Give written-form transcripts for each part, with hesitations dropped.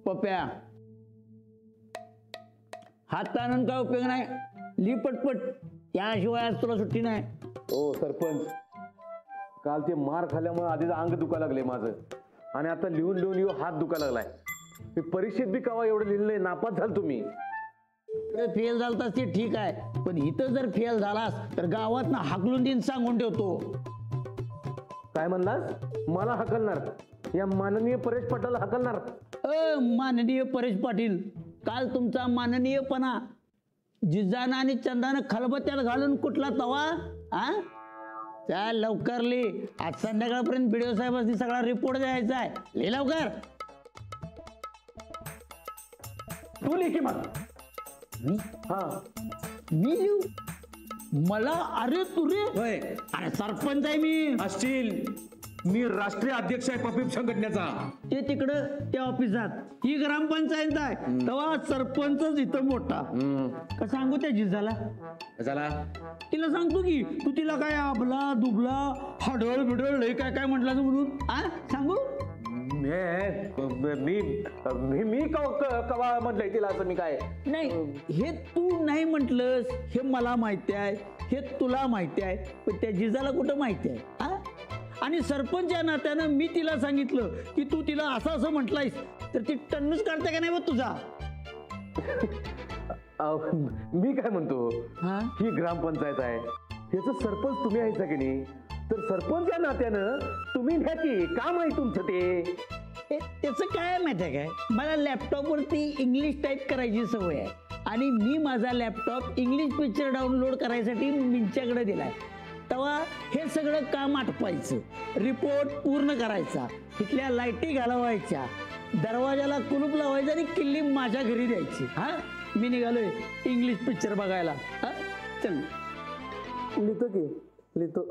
पप्या हात ताणून काय उपयोग नाही, ली पटपट, याशिवाय आज तुला सुट्टी नाही. हो सरपंच, काल ते मार खाल्ल्यामुळे आधीच अंग दुखायला लागले माझं, आणि आता लिहून लिहून लिहून हात दुखायला लागलाय. मी परीक्षेत बी कवा एवढं लिहिलंय, नापास झाल तुम्ही. फेल झालतास ते ठीक आहे, पण इथं जर फेल झालास तर गावात ना हाकलून दिन सांगून ठेवतो. काय म्हणलास? मला हकलणार? या माननीय परेश पाटलाला हकलणार? माननीय परेश पाटील, काल तुमचा माननीयपणा जिजाना आणि चंदानं खलबत्त्यात घालून कुठला तवा? त्या लवकर लिही, आज संध्याकाळपर्यंत बीडीओ साहेबांनी सगळा रिपोर्ट द्यायचा आहे. लिही लवकर. तू लिही की मग. मी लिहू? मला? अरे तुरे, अरे सरपंच आहे मी. असतील, मी राष्ट्रीय अध्यक्ष आहे पपीप संघटनेचा. ते तिकडं त्या ऑफिसात, ही ग्रामपंचायत आहे, तेव्हा सरपंचच इथं मोठा. का सांगू त्या जिजाला? झाला तिला सांगतो की तू तिला काय आबला दुबला हडळ बिडळ लय काय काय म्हटलं म्हणून. सांगू? मी कवा म्हटलंय तिला असं? मी काय नाही, हे तू नाही म्हटलंस हे मला माहिती आहे, हे तुला माहिती आहे, पण त्या जिजाला कुठं माहिती आहे? आणि सरपंच या नात्यानं मी तिला सांगितलं की तू तिला असं असं म्हटलंयस तर ती टन्नूच काढते का नाही बघ तुझा. मी काय म्हणतो, ही ग्रामपंचायत आहे, ह्याचं सरपंच तुम्ही आहे की नाही, तर सरपंच या नात्यानं तुम्ही घ्या की. काम आहे तुमचं ते. त्याचं काय माहिती आहे काय, मला लॅपटॉपवरती इंग्लिश टाईप करायची सवय आहे, आणि मी माझा लॅपटॉप इंग्लिश पिक्चर डाउनलोड करायसाठी मिंच्याकडे दिलाय. तेव्हा हे सगळं काम आटपायचं, रिपोर्ट पूर्ण करायचा, तिथल्या लाईटी घालवायच्या, दरवाजाला कुलूप लावायचं आणि किल्ली माझ्या घरी द्यायची. मी निघालोय इंग्लिश पिक्चर बघायला. चल लिहितो की लिहितो.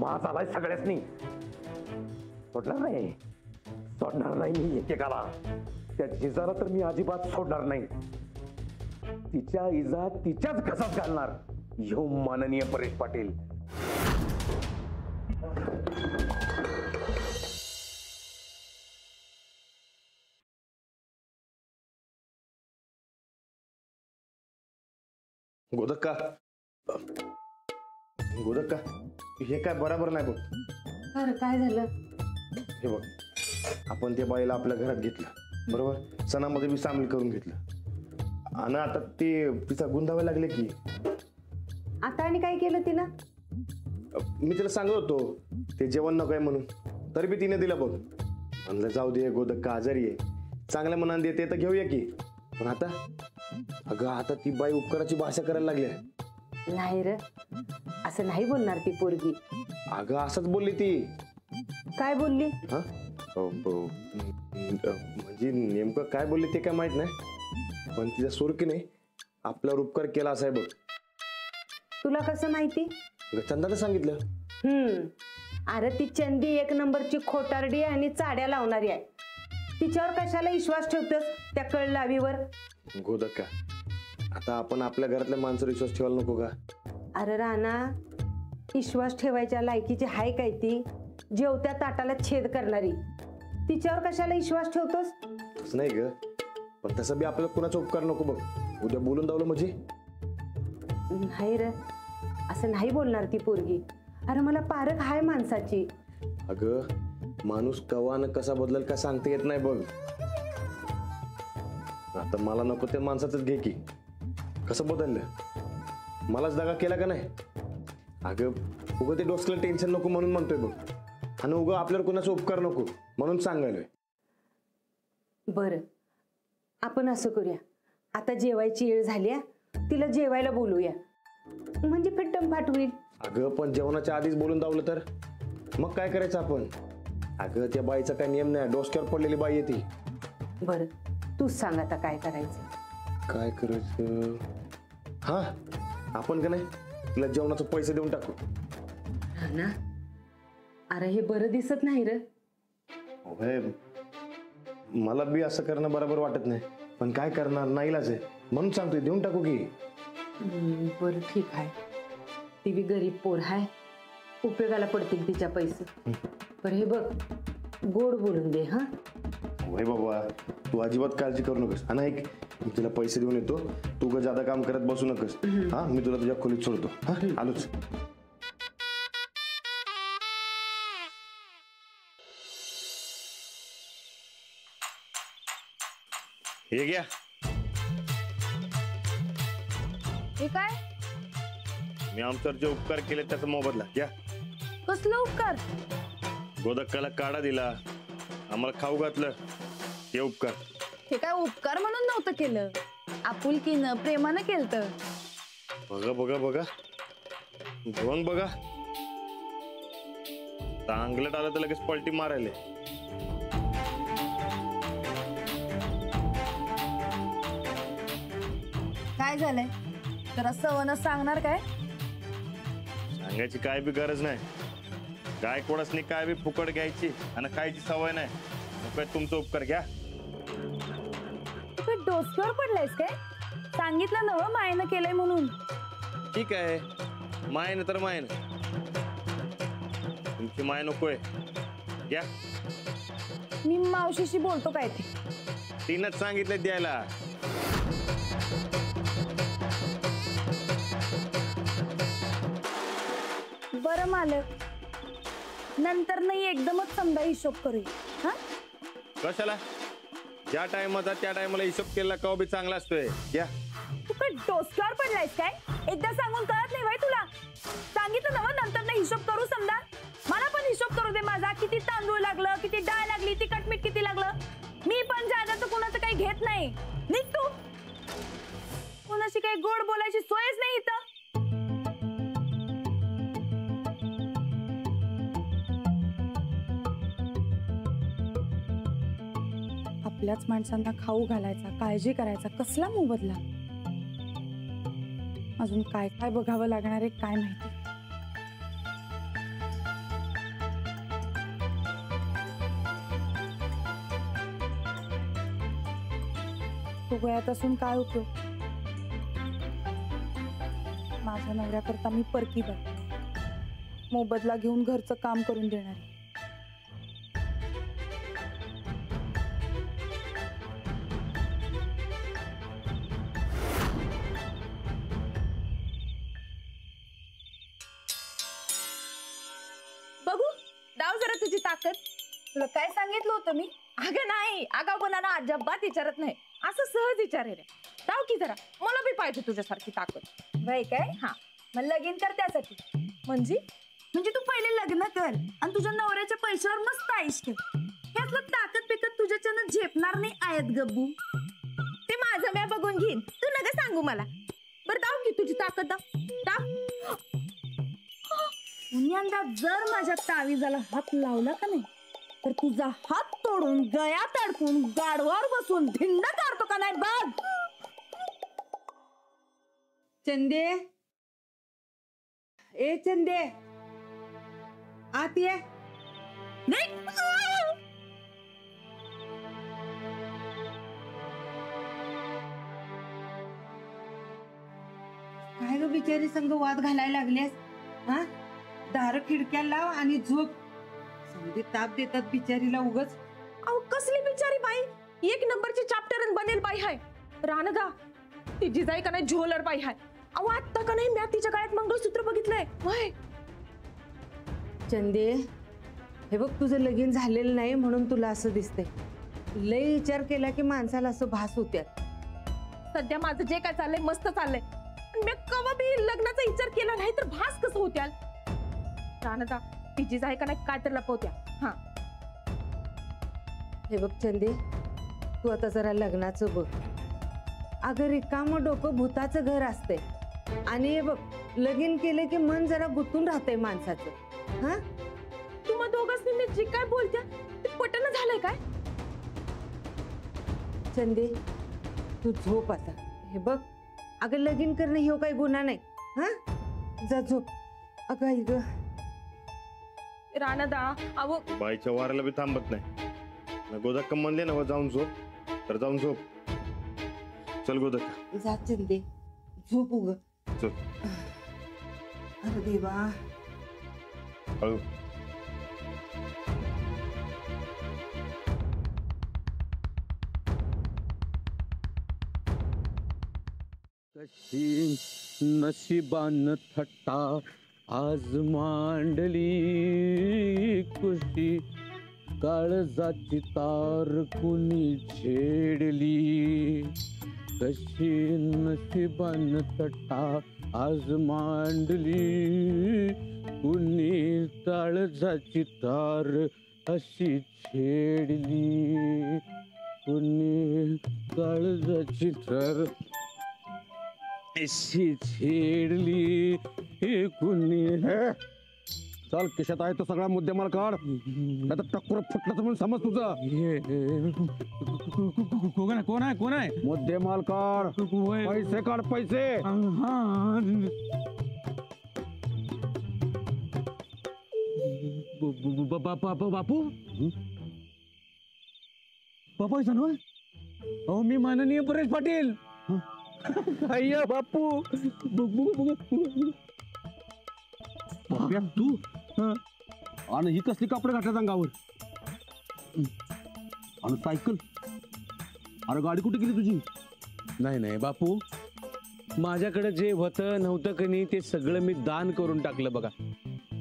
माज आलाय सगळ्यासनी. सोडणार नाही मी एकेकाला. त्या जिजाला तर मी अजिबात सोडणार नाही. तिच्या इजा तिच्याच घसात घालणार. यो माननीय परेश पाटील. गोदक्का, हे काय बरोबर नाही बघ. अरे काय झालं? हे बघ, आपण त्या बाईला आपल्या घरात घेतलं, बरोबर, सणामध्ये मी सामील करून घेतलं, आणि आता ते तिचा गुंदावे लागले की. आता आणि काय केलं तिनं? मी तिला सांगत होतो ते जेवण नको आहे म्हणून, तरी बी तिने दिलं बघ. म्हणलं जाऊ दे, गोदक्का आजारी आहे, चांगल्या मनाने देते तर घेऊया की. पण आता अगं, आता ती बाई उपकाराची भाषा करायला लागली. नाही रे, असं नाही बोलणार ती पोरगी. अगं असंच बोलली ती. काय बोलली? म्हणजे नेमकं काय बोलली ते काय माहित नाही, पण तिचा सूर की नाही आपल्यावर उपकार केला असा आहे बघ. तुला कसं माहिती? चंदाने सांगितलं. अरे ती चंदी एक नंबरची खोटारडी आणि चाड्या लावणारी आहे. तिच्यावर कशाला विश्वास ठेवतोस त्या कळलावीवर? गोदक्का, आता आपण आपल्या घरातल्या माणसावर विश्वास ठेवायला नको का? अरे राणा, विश्वास ठेवायच्या लायकीची हाय काय ती? जेवत्या ताटाला छेद करणारी. तिच्यावर कशाला विश्वास ठेवतोस? तसं नाही ग, पण तसं बी आपल्याला कुणाचा उपकार नको बघ. उद्या बोलून दावलं म्हणजे? नाही रे, असं नाही बोलणार ती पोरगी. अरे मला पारख हाय माणसाची. अगं, माणूस कवानं कसा बदलल का सांगता येत नाही बघ. आता मला नको त्या माणसाच घे की. कसं बदललं? मलाच दगा केला का नाही? अगं, उगं ते डोसलं टेन्शन नको म्हणून म्हणतोय बघ, आणि उगं आपल्याला कोणाचा उपकार नको म्हणून सांगायलोय. बरं, आपण असं करूया, आता जेवायची वेळ झाली, तिला जेवायला बोलूया, म्हणजे फिट्टम फाट होईल. अगं, पण जेवणाच्या आधीच बोलून दावलं तर? मग काय करायचं आपण? अगं त्या बाईचा काय नियम नाही, डोसक्यावर पडलेली बाई आहे ती. बरं तूच सांग आता काय करायचं. काय करायचं? हा, आपण का नाही तिला जेवणाचे पैसे देऊन टाकू. ना अरे हे बरं दिसत नाही रे. होय, मला बी असं करणं बरोबर वाटत नाही, पण काय करणार, नाईलाज आहे म्हणून सांगतोय देऊन टाकू की. बरं ठीक आहे, ती बी गरीब पोर आहे, उपयोगाला पडतील तिच्या पैसे. पण हे बघ गोड बोलून दे. हा होय बाबा, तू अजिबात काळजी करू नकोस. आणि ऐक, मी तुला पैसे देऊन येतो, तू ग ज्यादा काम करत बसू नकोस. हा, मी तुला तुझ्या खोलीत सोडतो. हा, आलोच. हे घ्या. हे काय? मी आमच्यावर जे उपकार केले त्याचा मोबदला घ्या. कसलं उपकार? गोदक्काला काढा दिला, आम्हाला खाऊ घातलं, हे उपकार. हे काय उपकार म्हणून नव्हतं केलं, आपुलकीनं प्रेमानं केलतं. बघा बघा बघा, घेऊन बघा, चांगलं आलं तर लगेच पलटी मारायले. काय झालंय? जरा सवनं सांगणार काय? सांगायची काय बी गरज नाही. काय कोणासनी काय बी फुकट घ्यायची आणि खायची सवय नाही. मग काय तुमचा उपकार घ्या. तू काय डोसक्यावर पडलायस काय? सांगितलं नवं मायनं केलंय म्हणून. ठीक आहे, मायन तर मायन, तुमची माय नकोय, घ्या. मी मावशीशी बोलतो काय ते. तिनंच सांगितलं द्यायला. बरं मालक, नंतर नाही एकदमच समजा हिशोब करूया. हा, कशाला? ज्या टायमाचा त्या टायमाला हिशोब केला का बी चांगला असतोय. घ्या. तू काय डोसक्यावर पडलायस काय? एकदा सांगून कळत नाही बाई तुला? सांगितलं नवं नंतर नाही हिशोब करू समजा. मला पण हिशोब करू दे माझा, किती तांदूळ लागलं, किती डाळ लागली, तिखट मीठ किती लागलं. मी पण जादाचं कुणाचं काही घेत नाही. निघ तू. कुणाशी काही गोड बोलायची सोयच नाही इथं. आपल्याच माणसांना खाऊ घालायचा, काळजी करायचा कसला मोबदला. अजून काय काय बघावं लागणार आहे काय माहिती. तू गयात असून काय उपयोग? माझ्या नवऱ्याकरता मी परकी बघ, मोबदला घेऊन घरचं काम करून देणार. बघू दाव जरा तुझी ताकद. तुला काय सांगितलं होतं मी? अगं नाही, आगाऊपणानं अजिबात विचारत नाही, असं सहज विचारेल. दाव की जरा, मला बी पाहिजे तुझ्यासारखी ताकद. बाई काय? हा, मग लगीन कर त्यासाठी. म्हणजे तू पहिले लग्न कर आणि तुझ्या नवऱ्याच्या पैशावर मस्त आयुष ठेव. यातलं ताकद पिकत तुझ्याच्यानं झेपणार नाही आयत गब्बू. ते माझं म्या बघून घेईन, तू नका सांगू मला. बरं दाव की तुझी ताकद, दाव. पुण्यांदा जर माझ्या तावीजाला हात लावला का नाही तर तुझा हात तोडून गळ्यात अडकून गाडवावर बसून धिंड काढतो का नाही बघ. चंदे, ए चंदे, आत ये. नाही. काय ग बिचारी संग वाद घालायला लागलेस? हा, दार खिडक्या लाव आणि झोप. समधी ताप देतात बिचारीला उगच. अहो कसली बिचारी बाई, एक नंबरची चॅप्टर बनेल बाई हाय. रानगा तिची जाई का नाही झोलर बाई हाय. अहो आता का नाही मी तिच्या गळ्यात मंगळसूत्र बघितलंय. वय चंदे, हे बघ तुझं लगीन झालेलं नाही म्हणून तुला असं दिसतंय. लय विचार केला की माणसाला असं भास होत्यात. सध्या माझं जे काय चाललंय मस्त चाललंय, पण मी कवा बी लग्नाचा विचार केला नाही तर भास कसं होत्याल. रानगा तिची जाई का नाही काय तर लपवत्या. हा, हे बघ चंदे, तू आता जरा लग्नाचं बघ. अगं रिकामं डोकं भूताचं घर असतंय. आणि हे बघ लगीन केले की मन जरा गुंतून राहतंय माणसाचं. हा, दोघांनी मी जे काय बोलते ते पटन झालंय काय? चंदे तू झोप आता. हे बघ अगं लगीन करणं हे काही गुन्हा नाही. हा जा झोप. अगं आई ग राणादा अहो बाईच्या वाराला बी थांबत नाही. गोदक्का म्हणले ना जाऊन झोप, तर जाऊन झोप. चल गोदक्का जा चंदे झोप उग. चल. अरे देवा. हळू. कशी नशिबान थट्टा आज मांडली, कशी काळजाची तार कुणी छेडली. कशी नशिबान थट्टा आज मांडली, कुणी काळजाची तार अशी छेडली. कुणी काळजाची तार अशी छेडली. हे कुणी चल खिशात आहे तो सगळा मुद्देमाल काढ, नाही तर टक्कर फुटलं तर म्हणून समज तुझं. कोण आहे कोण आहे? मुद्देमाल काढ, पैसे काढ पैसे. बापू बापू सांग. अहो मी माननीय परेश पाटील. अय्या बापू बाप्या, तू आणि ही कसली कपडे घातल्यात अंगावर आणि सायकल? अरे गाडी कुठे गेली तुझी? नाही नाही बापू, माझ्याकडे जे होतं नव्हतं की नाही ते सगळं मी दान करून टाकलं बघा.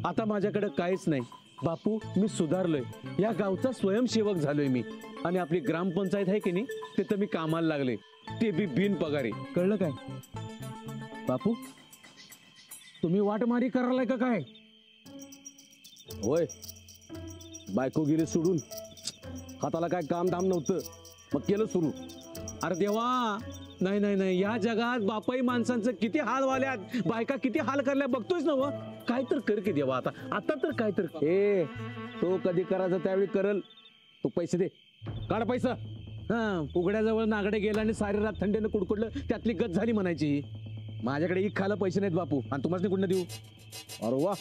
आता माझ्याकडे काहीच नाही बापू. मी सुधारलोय, या गावचा स्वयंसेवक झालोय मी. आणि आपली ग्रामपंचायत आहे की नाही तिथं मी कामाला लागले, ते बी बिन पगारी. कळलं काय बापू? तुम्ही वाटमारी करायलाय का काय? होय, बायको गेली सोडून, हाताला काय काम धाम नव्हतं, मग केलं सुरू. अरे देवा, नाही नाही नाही, या जगात बापाई माणसांचं किती हाल वाल्यात, बायका किती हाल करल्या बघतोयच ना व. काय तर कर की देवा. आता तर काय तर. ए तो कधी करायचा त्यावेळी करल. तू पैसे दे, काढ पैसा. हा, उघड्याजवळ नागडे गेला आणि सारी रात थंडीनं कुडकुडलं, त्यातली गत झाली म्हणायची. माझ्याकडे एक खायला पैसे नाहीत बापू, आणि तुम्हाला कुठं देऊ? अरे वा,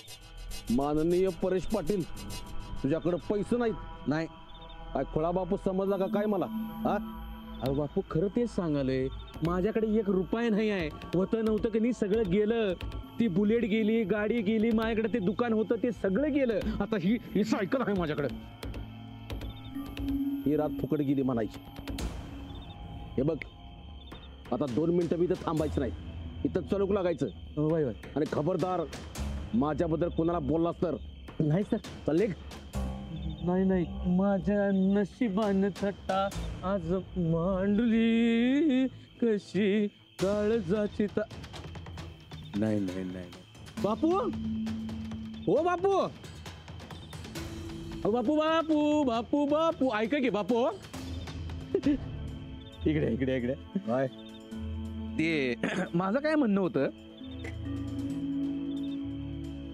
माननीय परेश पाटील, तुझ्याकडे पैसे नाहीत? नाही. काय खोळा बापू समजला का काय मला? हा, अहो बापू खरं तेच सांगालय, माझ्याकडे एक रुपया नाही आहे. होतं नव्हतं की नाही सगळं गेलं. ती बुलेट गेली, गाडी गेली, माझ्याकडे ते दुकान होतं ते सगळं गेलं. आता ही सायकल आहे माझ्याकडे. ही रात फुकट गेली म्हणायची. हे बघ, आता 2 मिनिटं बी इथं थांबायचं नाही, इथं चलूक लागायचं. वय वय. आणि खबरदार, माझ्याबद्दल कोणाला बोललास तर नाही सर. चल निघ. नाही नाही, माझ्या नशिबान थट्टा आज मांडली, कशी काळजाची नाही नाही नाही बापू. हो बापू. बापू बापू बापू बापू ऐका की बापू. इकडे इकडे इकडे. काय ते माझं काय म्हणणं होतं,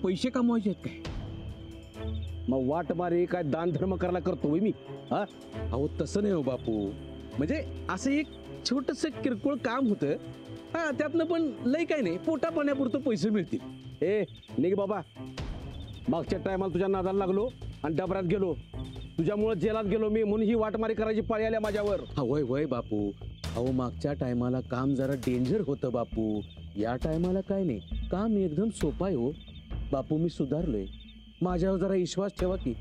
पैसे कमवायचे आहेत काय? मग वाट मारे काय दान धर्म करायला करतोय मी? हा, अहो तसं नाही हो बापू, म्हणजे असं एक छोटस किरकोळ काम होतं. हा, त्यातनं पण लय काय नाही, पोटा पाण्यापुरतं पैसे मिळतील. ए निघ बाबा. मागच्या टायमाला तुझ्या नादाला लागलो आणि डबऱ्यात गेलो, तुझ्यामुळे जेलात गेलो मी, म्हणून ही वाटमारी करायची पाळी आल्या माझ्यावर. हा वय वय बापू. अहो मागच्या टायमाला काम जरा डेंजर होतं बापू. या टायमाला काय नाही, काम एकदम सोपं आहे हो बापू. मी सुधारलोय, माझ्यावर जरा विश्वास ठेवा की.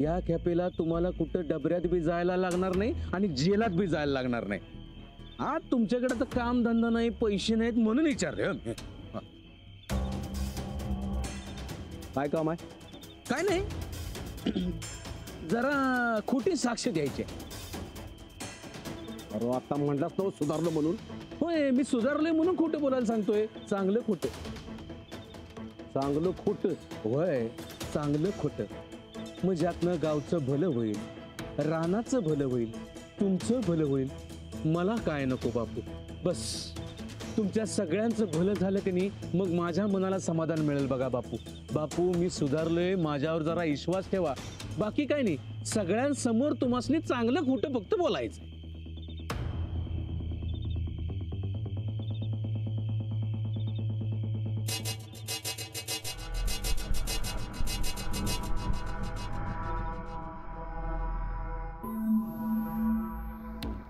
या खेपेला तुम्हाला कुठं डबऱ्यात बी जायला लागणार नाही आणि जेलात बी जायला लागणार नाही. आज तुमच्याकडे तर काम धंदा नाही, पैसे नाहीत म्हणून विचारले. काय काम आहे? काय नाही, जरा खोटी साक्ष द्यायची. अरे आता म्हणलास तो सुधारलो म्हणून. होय, मी सुधारलोय म्हणून खोटं बोलायला सांगतोय. चांगलं खोटं. चांगलं खोट? होय, चांगलं खोटं. मग ज्यातनं गावचं भलं होईल, रानाचं भलं होईल, तुमचं भलं होईल. मला काय नको बापू, बस तुमच्या सगळ्यांचं भलं झालं की नाही, मग माझ्या मनाला समाधान मिळेल बघा बापू. बापू मी सुधारलोय, माझ्यावर जरा विश्वास ठेवा. बाकी काय नाही, सगळ्यांसमोर तुम्हाला चांगलं खोटं फक्त बोलायचं.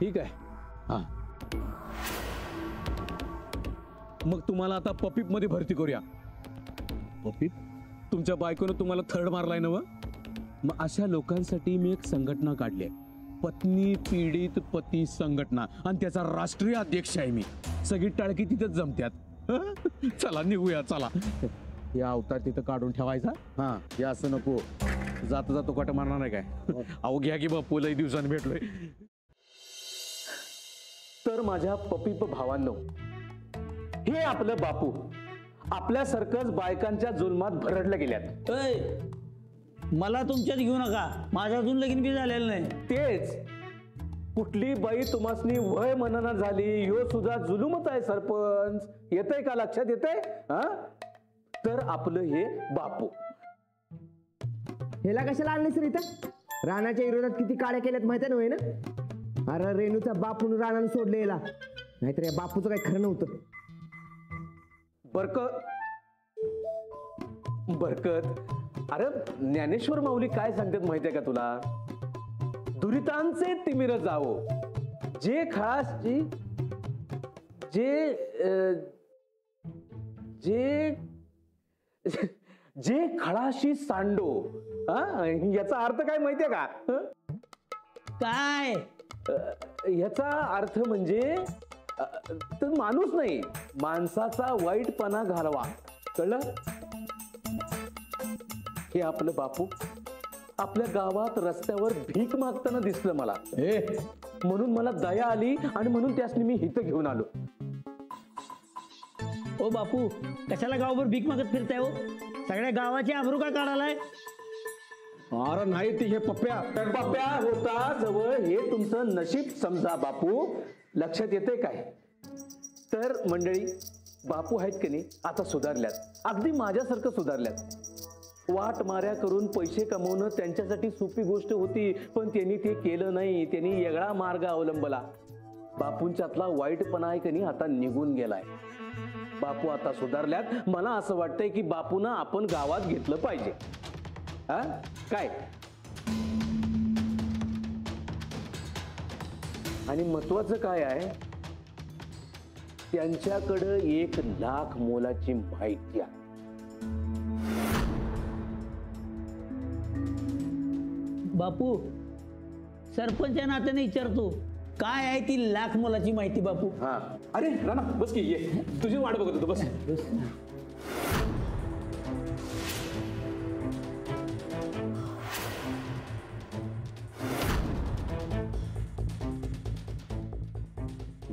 ठीक आहे. हा, मग तुम्हाला आता पपीप मध्ये भरती करूया. पपीप? तुमच्या बायकोनं तुम्हाला थर्ड मारलाय ना? मग अशा लोकांसाठी मी एक संघटना काढली आहे, पत्नी पीडित पती संघटना, आणि त्याचा राष्ट्रीय अध्यक्ष आहे मी. सगळी टाळकी तिथेच जमत्यात. चला निघूया, चला. या अवतार तिथं काढून ठेवायचा. हा, हे असं नको, जाता जातो कट मारणार नाही काय. अहो घ्या की बापू, लई दिवसांनी भेटलोय. तर माझ्या पपीप भावांनो, हे आपलं बापू आपल्यासारखंच बायकांच्या जुलमात भरडल्या गेल्यात. ऐ, मला तुमच्यात घेऊ नका, माझं अजून लगीन बी झालेलं नाही. तेच, कुठली बाई तुम्हासनी वय मनना झाली, ह्यो सुद्धा जुलूमच आहे सरपंच. येतंय का लक्षात? येतंय? हा, तर आपलं हे बापू. ह्याला कशाला आणलीस रे इथं? राणाच्या विरोधात किती काड्या केल्यात माहिती नव्हे ना? अरे रेणूचा बापून राणाला सोडले याला, नाहीतर या बापूचं काही खरं नव्हतं. बरकत, अरे ज्ञानेश्वर माऊली काय सांगतात माहितीये का तुला? दुरितांचे तिमिर जावो, जे खळाशी जे खळाशी सांडो. हा, याचा अर्थ काय माहितीये का? काय? याचा अर्थ म्हणजे तर माणूस नाही, माणसाचा वाईटपणा घालवा. कळलं? हे आपलं बापू आपल्या गावात रस्त्यावर भीक मागताना दिसलं मला, म्हणून मला दया आली आणि म्हणून त्यासनी मी इथं घेऊन आलो. ओ बापू, कशाला गावभर भीक मागत फिरताय हो? सगळ्या गावाची आबरू का काढालाय? अरे नाही, ते हे पप्प्या होता जवळ, हे तुमचं नशीब समजा बापू. लक्षात येते काय? तर मंडळी, बापू आहेत की नाही आता सुधारल्यात, अगदी माझ्यासारखं सुधारल्यात. वाट माऱ्या करून पैसे कमवणं त्यांच्यासाठी सोपी गोष्ट होती, पण त्यांनी ते केलं नाही. त्यांनी वेगळा मार्ग अवलंबला. बापूंच्यातला वाईटपणा आहे की नाही आता निघून गेलाय. बापू आता सुधारल्यात. मला असं वाटतंय की बापूंना आपण गावात घेतलं पाहिजे. हा, काय? आणि महत्वाचं काय आहे, त्यांच्याकडं 1,00,000 मोलाची माहिती आहे. बापू, सरपंच या नात्याने विचारतो, काय आहे ती 1,00,000 मोलाची माहिती बापू? हा, अरे राणा बस की, ये, तुझी वाट बघत होतो, बस.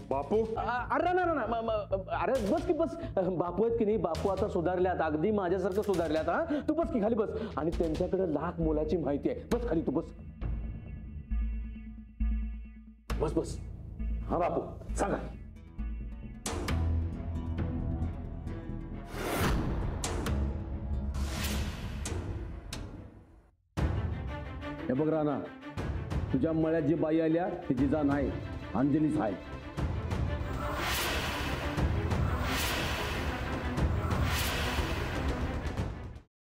बापू अरे अरे बस की बस. बापू आहेत की नाही, बापू आता सुधारल्यात, अगदी माझ्यासारखं सुधारल्यात. हा, तू बस की खाली बस. आणि त्यांच्याकडे 1,00,000 मोलाची माहिती आहे. बस खाली, तू बस बस बस. हा बापू, सांगा. हे बघ राणा, तुझ्या मळ्यात जी बाई आल्या ती जिजा नाही, अंजलीच आहे.